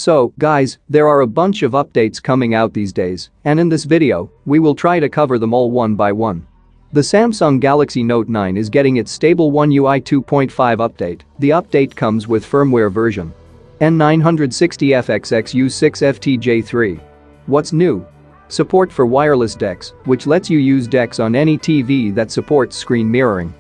So, guys, there are a bunch of updates coming out these days, and in this video, we will try to cover them all one by one. The Samsung Galaxy Note 9 is getting its stable MIUI 2.5 update. The update comes with firmware version N960FXXU6FTJ3. What's new? Support for wireless DeX, which lets you use DeX on any TV that supports screen mirroring.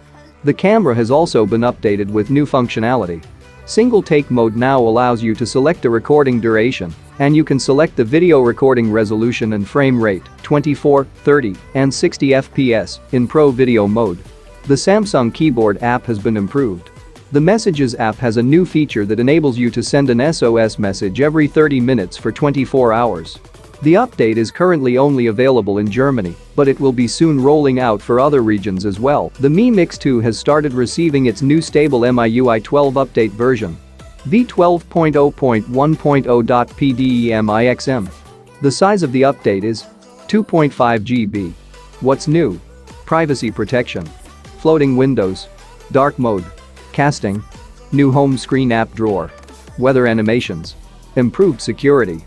The camera has also been updated with new functionality. Single-take mode now allows you to select a recording duration, and you can select the video recording resolution and frame rate, 24, 30, and 60 FPS, in Pro Video mode. The Samsung Keyboard app has been improved. The Messages app has a new feature that enables you to send an SOS message every 30 minutes for 24 hours. The update is currently only available in Germany, but it will be soon rolling out for other regions as well. The Mi Mix 2 has started receiving its new stable MIUI 12 update version v12.0.1.0.pdemixm. The size of the update is 2.5 GB. What's new? Privacy protection, floating windows, dark mode, casting, new home screen app drawer, weather animations, improved security.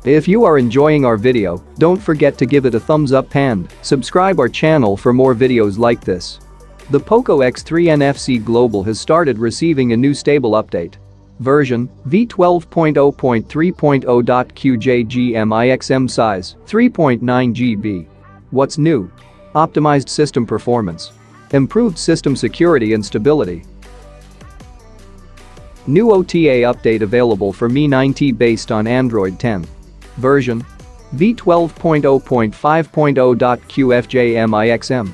If you are enjoying our video, don't forget to give it a thumbs up and subscribe our channel for more videos like this. The POCO X3 NFC Global has started receiving a new stable update. Version v12.0.3.0.qjgmixm size 3.9 GB. What's new? Optimized system performance, improved system security and stability. New OTA update available for Mi 9T based on Android 10. Version v12.0.5.0.qfjmixm.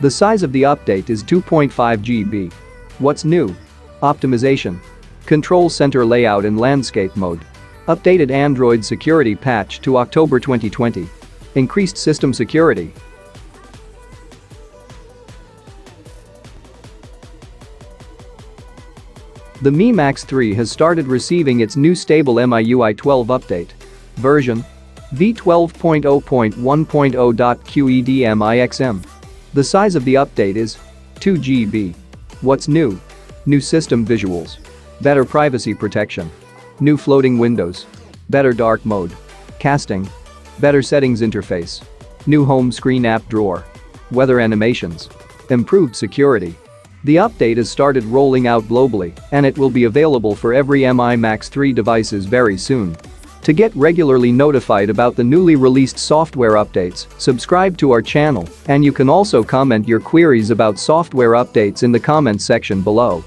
The size of the update is 2.5 GB. What's new? Optimization, control center layout in landscape mode. Updated Android security patch to October 2020. Increased system security. The Mi Max 3 has started receiving its new stable MIUI 12 update. Version v12.0.1.0.qedmixm. The size of the update is 2 GB. What's new? New system visuals, better privacy protection, new floating windows, better dark mode, casting, better settings interface, new home screen app drawer, weather animations, improved security. The update has started rolling out globally, and it will be available for every Mi Max 3 devices very soon. To get regularly notified about the newly released software updates, subscribe to our channel, and you can also comment your queries about software updates in the comments section below.